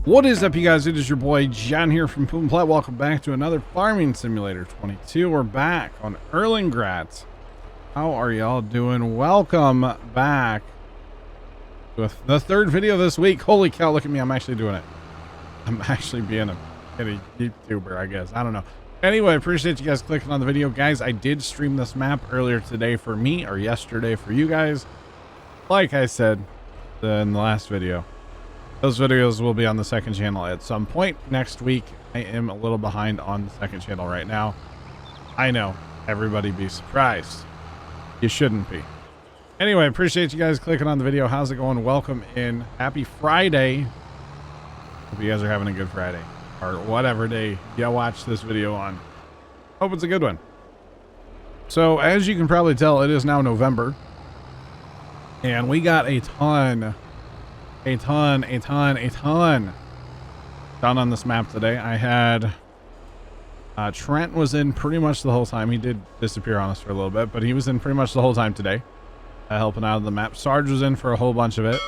What is up, you guys? It is your boy John here from PumaPlow. Welcome back to another Farming Simulator 22. We're back on Erlengrat. How are y'all doing? Welcome back with the third video this week. Holy cow, look at me. I'm actually doing it. I'm actually being a YouTuber, I guess. I don't know. Anyway, I appreciate you guys clicking on the video. Guys, I did stream this map earlier today for me, or yesterday for you guys. Like I said in the last video, those videos will be on the second channel at some point next week. I am a little behind on the second channel right now. I know. Everybody be surprised. You shouldn't be. Anyway, appreciate you guys clicking on the video. How's it going? Welcome in. Happy Friday. Hope you guys are having a good Friday. Or whatever day you watch this video on. Hope it's a good one. So, as you can probably tell, it is now November. And we got a ton done on this map today. I had Trent was in pretty much the whole time. He did disappear on us for a little bit, but he was in pretty much the whole time today, helping out on the map. Sarge was in for a whole bunch of it.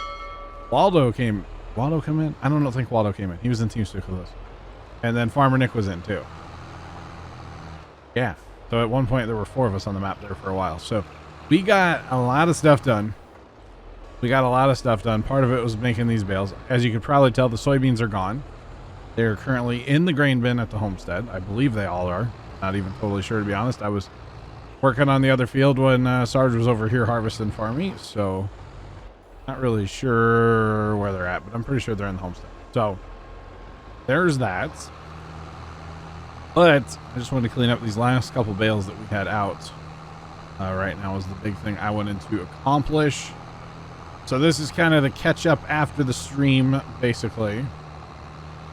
Waldo come in? I don't think Waldo came in. He was in Team Stick with us. And then Farmer Nick was in too. Yeah. So at one point there were 4 of us on the map there for a while. So we got a lot of stuff done. Part of it was making these bales. As you could probably tell, the soybeans are gone. They're currently in the grain bin at the homestead. I believe they all are. Not even totally sure, to be honest. I was working on the other field when Sarge was over here harvesting for me. So not really sure where they're at, but I'm pretty sure they're in the homestead. So there's that. But I just wanted to clean up these last couple bales that we had out. Right now is the big thing I wanted to accomplish. So this is kind of the catch up after the stream, basically,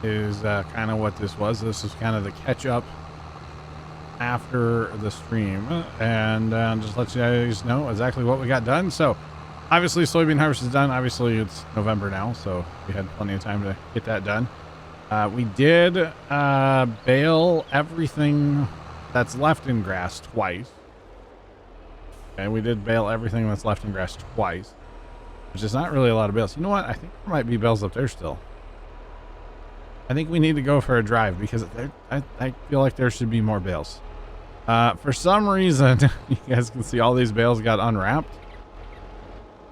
is kind of what this was. This is kind of the catch up after the stream, and just let you guys know exactly what we got done. So obviously soybean harvest is done. Obviously it's November now, so we had plenty of time to get that done. We did bale everything that's left in grass twice. Okay, we did bale everything that's left in grass twice, which is not really a lot of bales. You know what? I think there might be bales up there still. I think we need to go for a drive because I feel like there should be more bales. For some reason, you guys can see all these bales got unwrapped.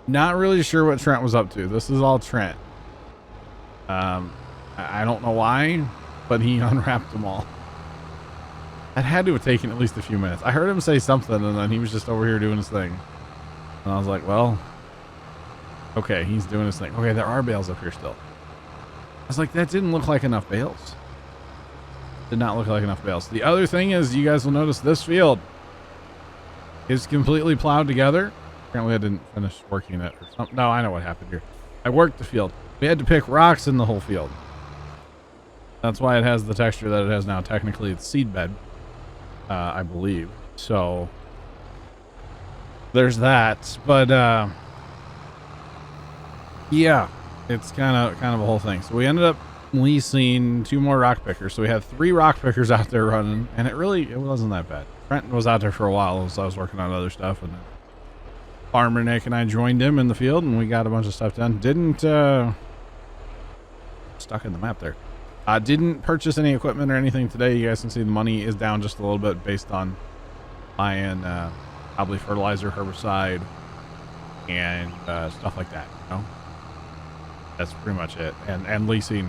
Not really sure what Trent was up to. This is all Trent. I don't know why, but he unwrapped them all. That had to have taken at least a few minutes. I heard him say something, and then he was just over here doing his thing. And I was like, well, okay, he's doing his thing. Okay, there are bales up here still. I was like, that didn't look like enough bales. Did not look like enough bales. The other thing is, you guys will notice this field is completely plowed together. Apparently I didn't finish working it or something. No, I know what happened here. I worked the field. We had to pick rocks in the whole field. That's why it has the texture that it has now. Technically, it's seed bed, I believe. So there's that. But yeah, it's kind of a whole thing. So we ended up leasing 2 more rock pickers. So we had 3 rock pickers out there running, and it wasn't that bad. Trent was out there for a while, so I was working on other stuff, and then Farmer Nick and I joined him in the field, and we got a bunch of stuff done. Stuck in the map there. Didn't purchase any equipment or anything today. You guys can see the money is down just a little bit based on buying probably fertilizer, herbicide, and stuff like that. You know, that's pretty much it. And leasing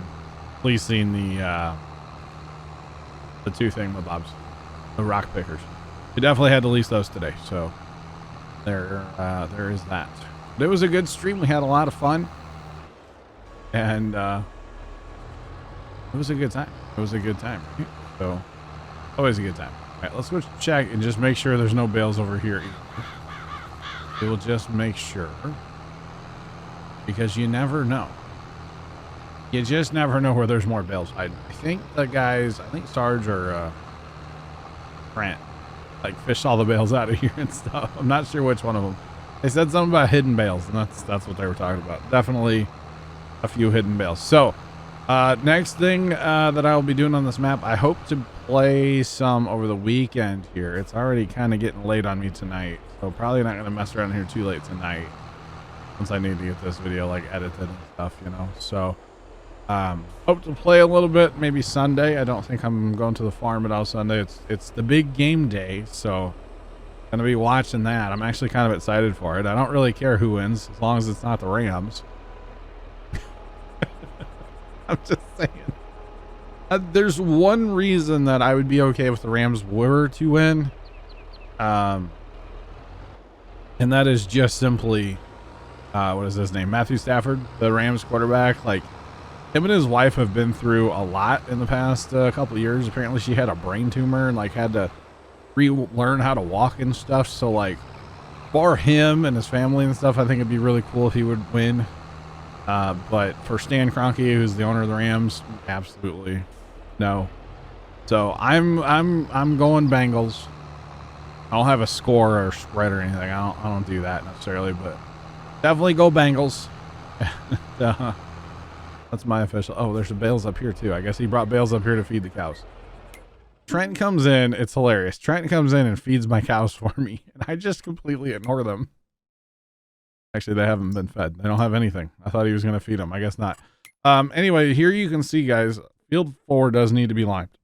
the 2 thingamabobs, the rock pickers. We definitely had to lease those today. So there is that. But it was a good stream. We had a lot of fun, and it was a good time. So always a good time. All right, let's go check and just make sure there's no bales over here either. We will just make sure, because you never know. You just never know where there's more bales hiding. I think Sarge or Grant fished all the bales out of here and stuff. I'm not sure which one of them. They said something about hidden bales, and that's what they were talking about. Definitely a few hidden bales. So next thing that I'll be doing on this map, I hope to play some over the weekend here. It's already kind of getting late on me tonight, so probably not going to mess around here too late tonight, since I need to get this video edited and stuff, you know. So Hope to play a little bit, maybe Sunday. I don't think I'm going to the farm at all Sunday. It's the big game day, so gonna be watching that. I'm actually kind of excited for it. I don't really care who wins as long as it's not the Rams. I'm just saying. There's one reason that I would be okay if the Rams were to win, and that is just simply, what is his name? Matthew Stafford, the Rams quarterback. Like, him and his wife have been through a lot in the past couple of years. Apparently, she had a brain tumor and like had to relearn how to walk and stuff. So like, for him and his family and stuff, I think it'd be really cool if he would win. But for Stan Kroenke, who's the owner of the Rams, absolutely no. So I'm going Bengals. I don't have a score or spread or anything. I don't do that necessarily, but definitely go Bengals. That's my official. Oh, there's some bales up here too. I guess he brought bales up here to feed the cows. Trent comes in. It's hilarious. Trent comes in and feeds my cows for me, and I just completely ignore them. Actually, they haven't been fed. They don't have anything. I thought he was going to feed them. I guess not. Anyway, here you can see, guys, field 4 does need to be limed.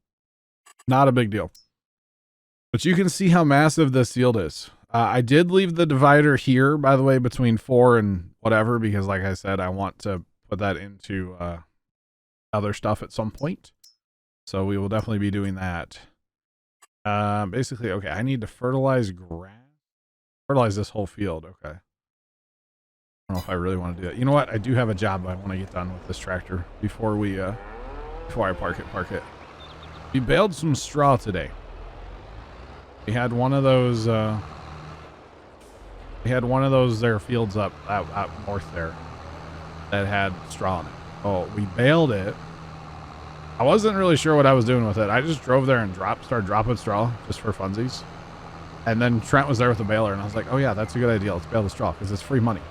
Not a big deal. But you can see how massive this field is. I did leave the divider here, by the way, between 4 and whatever, because like I said, I want to put that into other stuff at some point. So we will definitely be doing that. Basically, okay, I need to fertilize grass. Fertilize this whole field, okay. I don't know if I really want to do that. You know what? I do have a job I want to get done with this tractor before we before I park it. We baled some straw today. We had one of those there fields up out north there that had straw in it. Oh, we baled it. I wasn't really sure what I was doing with it. I just drove there and started dropping straw just for funsies. And then Trent was there with the baler, and I was like, oh yeah, that's a good idea. Let's bale the straw because it's free money.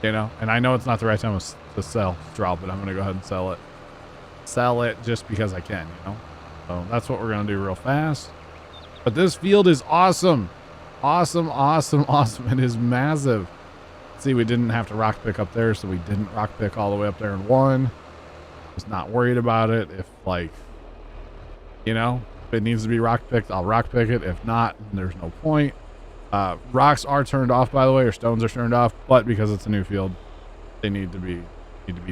You know, and I know it's not the right time to sell straw, but I'm going to go ahead and sell it. Sell it just because I can, you know? So that's what we're going to do real fast. But this field is awesome. Awesome, awesome, awesome. It is massive. See, we didn't have to rock pick up there, so we didn't rock pick all the way up there in one. Was not worried about it. If, like, you know, if it needs to be rock picked, I'll rock pick it. If not, there's no point. Rocks are turned off, by the way, or stones are turned off, but because it's a new field, they need to be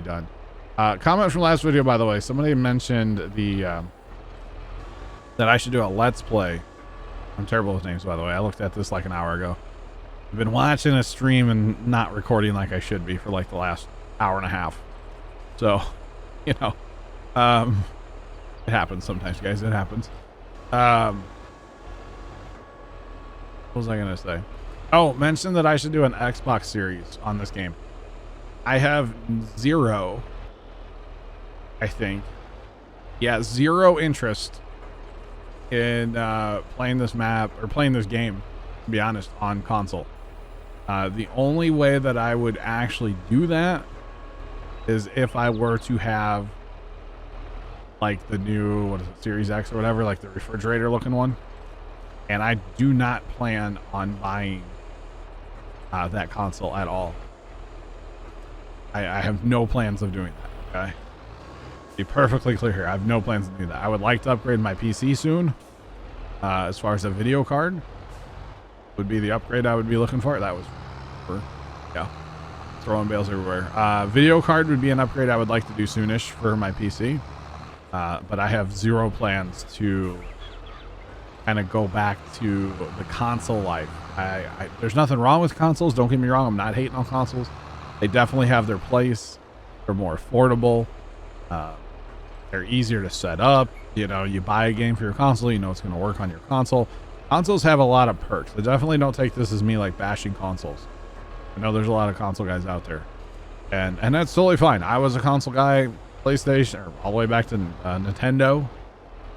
done. Comment from last video, by the way, somebody mentioned the that I should do a let's play. I'm terrible with names, by the way. I looked at this like an hour ago. I've been watching a stream and not recording like I should be for like the last hour and a half. So, you know, it happens sometimes, guys. It happens. What was I going to say? Oh, mention that I should do an Xbox series on this game. I have zero, I think. Yeah, zero interest in playing this map or playing this game, to be honest, on console. The only way that I would actually do that is if I were to have like the new, what is it, Series X or whatever, like the refrigerator looking one. And I do not plan on buying that console at all. I have no plans of doing that, okay? Be perfectly clear here. I have no plans to do that. I would like to upgrade my PC soon. As far as a video card would be the upgrade I would be looking for. That was for, yeah, throwing bales everywhere. Video card would be an upgrade I would like to do soonish for my PC. But I have zero plans to kind of go back to the console life. There's nothing wrong with consoles. Don't get me wrong. I'm not hating on consoles. They definitely have their place. They're more affordable. They're easier to set up. You know, you buy a game for your console, you know it's going to work on your console. Consoles have a lot of perks. I definitely don't take this as me like bashing consoles. I know there's a lot of console guys out there, and that's totally fine. I was a console guy, PlayStation, or all the way back to Nintendo,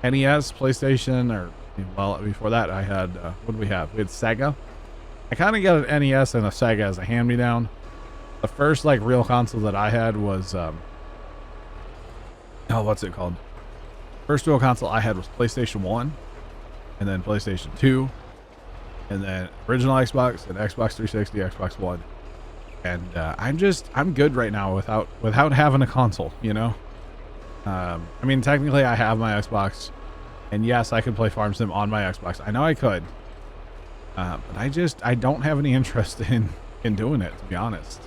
NES, PlayStation, or well, before that I had what did we have? We had Sega. I kind of got an NES and a Sega as a hand-me-down. The first like real console that I had was what's it called? First real console I had was PlayStation 1, and then PlayStation 2, and then original Xbox, and Xbox 360, Xbox One. And I'm good right now without having a console, you know. I mean, technically I have my Xbox, and yes, I could play Farm Sim on my Xbox. I know I could, but I don't have any interest in doing it, to be honest.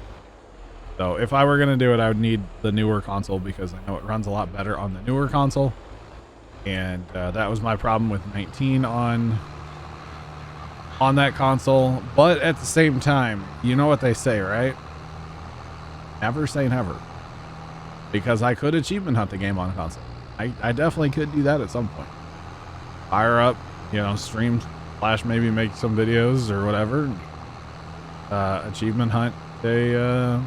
So if I were gonna do it, I would need the newer console, because I know it runs a lot better on the newer console. And that was my problem with 19 on that console. But at the same time, you know what they say, right? Never say never. Because I could achievement hunt the game on a console. I definitely could do that at some point. Fire up, you know, stream / maybe make some videos or whatever. Achievement hunt a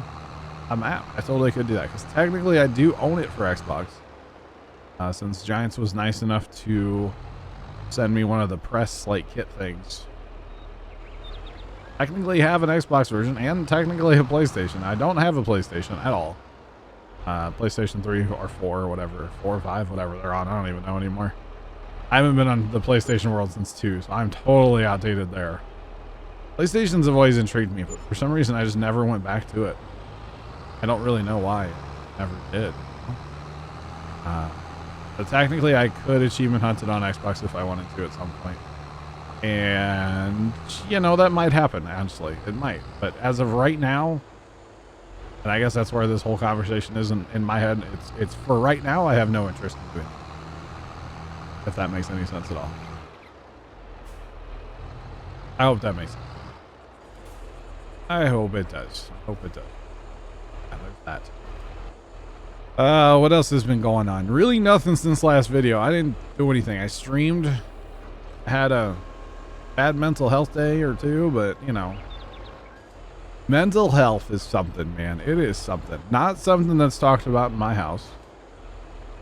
map. I totally could do that, because technically I do own it for Xbox. Since Giants was nice enough to send me one of the press slate kit things. Technically have an Xbox version and technically a PlayStation. I don't have a PlayStation at all. PlayStation 3 or 4 or whatever, 4 or 5, whatever they're on. I don't even know anymore. I haven't been on the PlayStation world since 2, so I'm totally outdated there. PlayStations have always intrigued me, but for some reason I just never went back to it. I don't really know why. I never did. But technically I could achievement hunt it on Xbox if I wanted to at some point. And, you know, that might happen, honestly. It might. But as of right now, and I guess that's where this whole conversation is in my head, it's for right now, I have no interest in doing it. If that makes any sense at all. I hope that makes sense. I hope it does. I hope it does. Yeah, there's that. What else has been going on? Really nothing since last video. I didn't do anything. I streamed. I had a bad mental health day or two, but you know, mental health is something, man. It is something. Not something that's talked about in my house.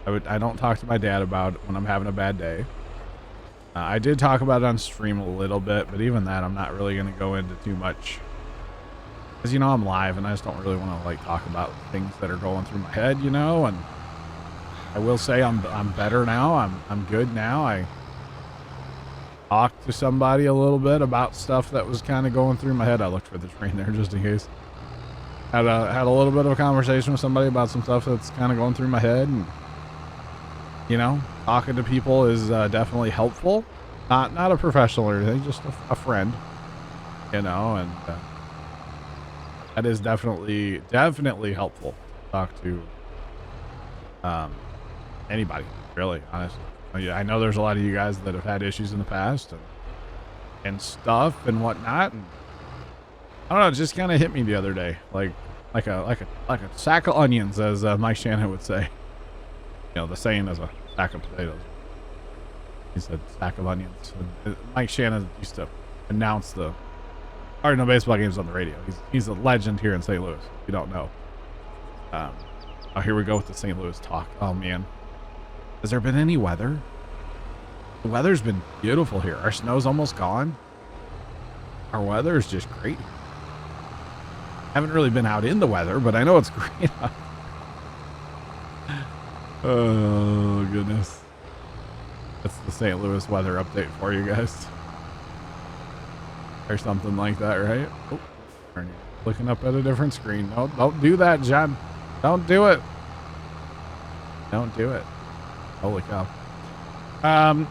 I don't talk to my dad about it when I'm having a bad day. I did talk about it on stream a little bit, but even that I'm not really going to go into too much. Because, you know, I'm live and I just don't really want to like talk about things that are going through my head, you know. And I will say I'm better now. I'm good now. I talked to somebody a little bit about stuff that was kind of going through my head. I looked for the train there just in case. Had a little bit of a conversation with somebody about some stuff that's kind of going through my head, and you know, talking to people is definitely helpful. Not a professional or anything, just a friend, you know, and that is definitely helpful to talk to anybody, really, honestly. I know there's a lot of you guys that have had issues in the past and stuff and whatnot, and I don't know, it just kind of hit me the other day, like a sack of onions, as Mike Shannon would say. You know, the saying is a sack of potatoes. He said sack of onions. And Mike Shannon used to announce the Cardinal baseball games on the radio. He's a legend here in St. Louis. If you don't know. Oh, here we go with the St. Louis talk. Oh man, has there been any weather? The weather's been beautiful here. Our snow's almost gone. Our weather is just great. Haven't really been out in the weather, but I know it's great. Oh goodness. That's the St. Louis weather update for you guys. Or something like that, right? Oh, looking up at a different screen. No, don't do that, John. Don't do it. Don't do it. Holy cow.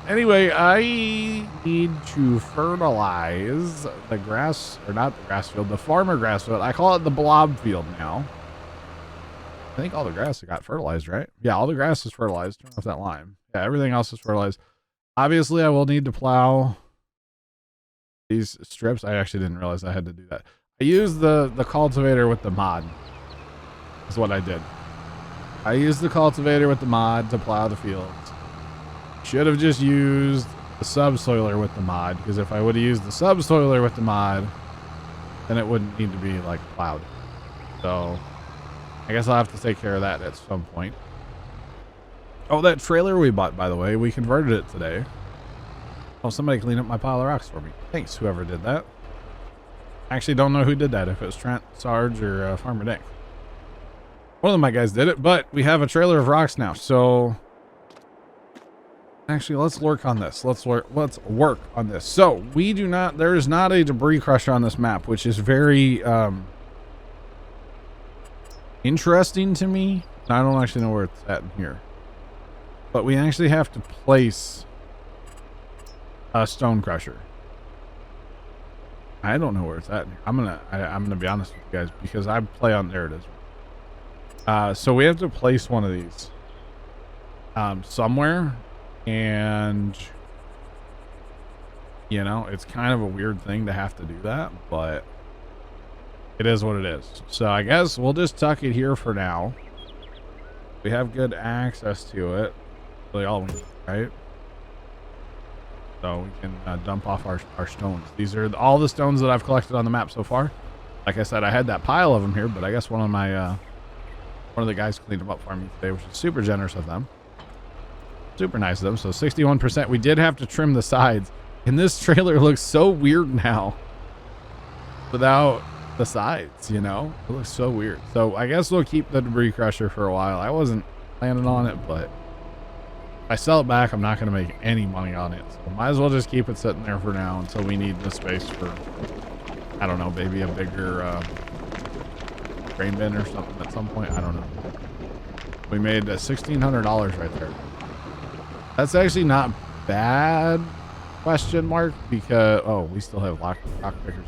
Anyway, I need to fertilize the grass, or not the grass field, the farmer grass field. I call it the blob field now. I think all the grass got fertilized, right? Yeah, all the grass is fertilized. Turn off that lime. Yeah, everything else is fertilized. Obviously, I will need to plow these strips. I actually didn't realize I had to do that. I used the cultivator with the mod. That's what I did. I used the cultivator with the mod to plow the fields. Should have just used the subsoiler with the mod, because if I would have used the subsoiler with the mod, then it wouldn't need to be like plowed. So I guess I'll have to take care of that at some point. Oh, that trailer we bought, by the way, we converted it today. Oh, somebody cleaned up my pile of rocks for me. Thanks, whoever did that. I actually don't know who did that, if it was Trent, Sarge, or Farmer Dick. One of my guys did it, but we have a trailer of rocks now, so actually let's work on this. Let's work on this. So we do not, there is not a debris crusher on this map, which is very interesting to me. I don't actually know where it's at in here, but we actually have to place a stone crusher. I don't know where it's at in here. I'm gonna be honest with you guys, because I play on, there it is. So we have to place one of these somewhere, and you know, it's kind of a weird thing to have to do that, but it is what it is. So I guess we'll just tuck it here for now. We have good access to it. Really all we need, right? So we can dump off our stones. These are all the stones that I've collected on the map so far. Like I said, I had that pile of them here, but I guess one of the guys cleaned them up for me today, which is super generous of them. Super nice of them. So 61%. We did have to trim the sides. And this trailer looks so weird now without the sides, you know? It looks so weird. So I guess we'll keep the debris crusher for a while. I wasn't planning on it, but if I sell it back, I'm not going to make any money on it. So might as well just keep it sitting there for now until we need the space for, I don't know, maybe a bigger grain bin or something at some point. I don't know. We made $1,600 right there. That's actually not bad, question mark, because, oh, we still have rock pickers.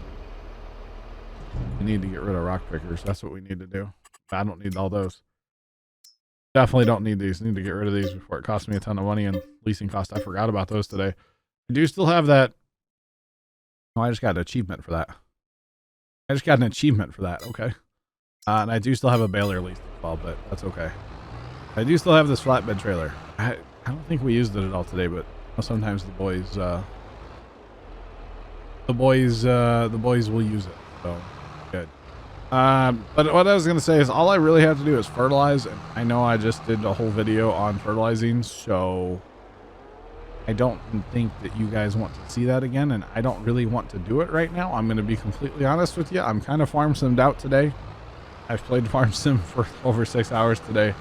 We need to get rid of rock pickers. That's what we need to do. I don't need all those. Definitely don't need these. Need to get rid of these before it costs me a ton of money and leasing cost. I forgot about those today. I do still have that. Oh, I just got an achievement for that. Okay. And I do still have a baler lease as well, but that's okay. I do still have this flatbed trailer. I don't think we used it at all today, but sometimes the boys will use it. So good. But what I was gonna say is all I really have to do is fertilize, and I know I just did a whole video on fertilizing, so I don't think that you guys want to see that again, and I don't really want to do it right now. I'm gonna be completely honest with you. I'm kind of farm simmed out today. I've played farm sim for over 6 hours today,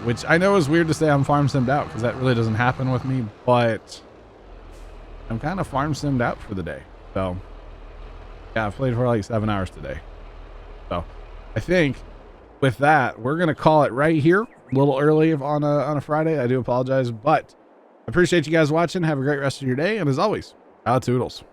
which I know is weird to say I'm farm simmed out, because that really doesn't happen with me, but I'm kind of farm simmed out for the day. So yeah, I've played for like 7 hours today. So I think with that, we're going to call it right here. A little early on a Friday. I do apologize, but I appreciate you guys watching. Have a great rest of your day. And as always, toodles.